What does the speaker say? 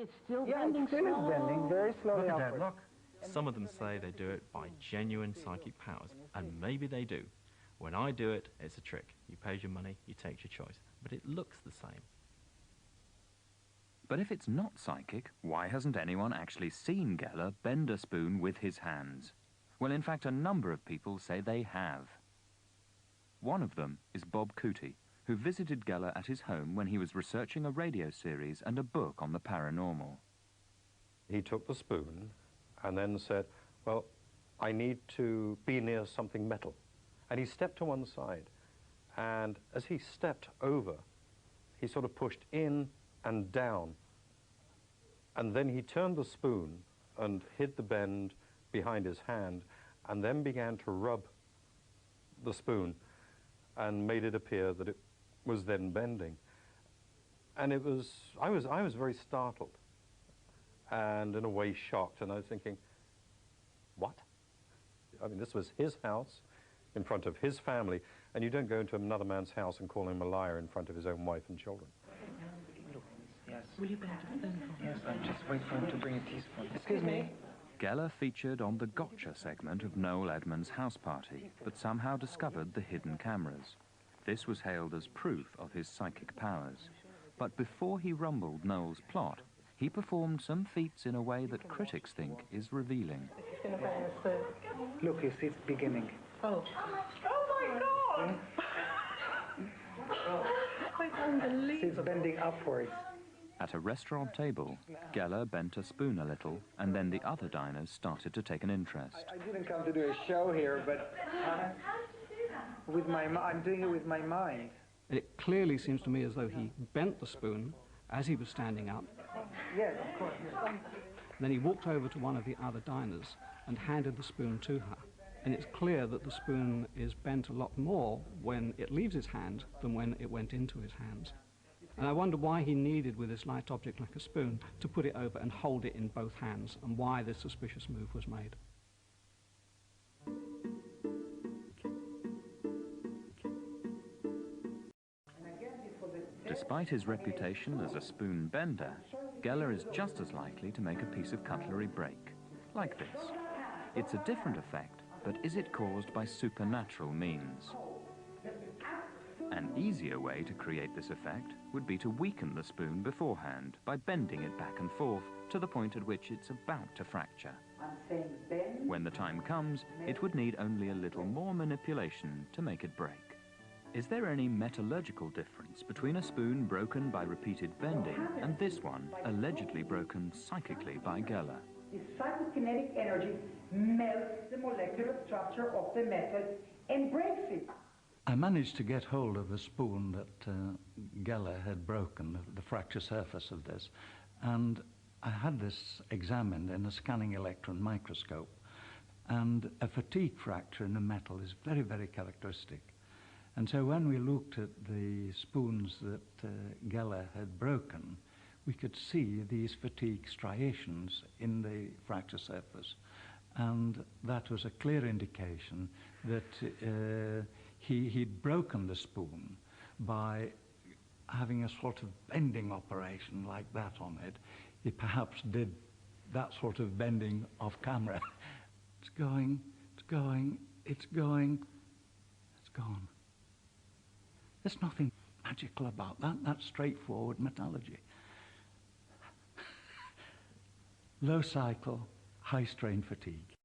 It's still yeah, bending it still slowly. is bending very slowly Look at upwards. that, look. Some of them say they do it by genuine psychic powers, and maybe they do. When I do it, it's a trick. You pay your money, you take your choice. But it looks the same. But if it's not psychic, why hasn't anyone actually seen Geller bend a spoon with his hands? Well, in fact, a number of people say they have. One of them is Bob Cootie, who visited Geller at his home when he was researching a radio series and a book on the paranormal. He took the spoon and then said, well, I need to be near something metal. And he stepped to one side. And as he stepped over, he sort of pushed in and down. And then he turned the spoon and hid the bend behind his hand and then began to rub the spoon and made it appear that it was then bending. And it was, I was very startled and in a way shocked, and I was thinking, what? I mean, this was his house in front of his family, and you don't go into another man's house and call him a liar in front of his own wife and children. Yes. Will you bend the spoon for me? Yes, I'll just wait for him to bring a teaspoon. Excuse me. Geller featured on the Gotcha segment of Noel Edmonds' house party, but somehow discovered the hidden cameras. This was hailed as proof of his psychic powers. But before he rumbled Noel's plot, he performed some feats in a way that critics think is revealing. Look, you see it's beginning. Oh. Oh my God! It's See, unbelievable. it's bending upwards. At a restaurant table, Geller bent a spoon a little, and then the other diners started to take an interest. I didn't come to do a show here, but with I'm doing it with my mind. It clearly seems to me as though he bent the spoon as he was standing up. Yes, of course. Yes. Then he walked over to one of the other diners and handed the spoon to her. And it's clear that the spoon is bent a lot more when it leaves his hand than when it went into his hands. And I wonder why he needed, with this light object like a spoon, to put it over and hold it in both hands, and why this suspicious move was made. Despite his reputation as a spoon bender, Geller is just as likely to make a piece of cutlery break, like this. It's a different effect, but is it caused by supernatural means? An easier way to create this effect would be to weaken the spoon beforehand by bending it back and forth to the point at which it's about to fracture. When the time comes, it would need only a little more manipulation to make it break. Is there any metallurgical difference between a spoon broken by repeated bending and this one allegedly broken psychically by Geller? The psychokinetic energy melts the molecular structure of the metal and breaks it. I managed to get hold of a spoon that Geller had broken, the fracture surface of this, and I had this examined in a scanning electron microscope, and a fatigue fracture in the metal is very, very characteristic. And so when we looked at the spoons that Geller had broken, we could see these fatigue striations in the fracture surface, and that was a clear indication that he'd broken the spoon by having a sort of bending operation like that on it. He perhaps did that sort of bending off camera. It's going, it's going, it's going, it's gone. There's nothing magical about that. That's straightforward metallurgy. Low cycle, high strain fatigue.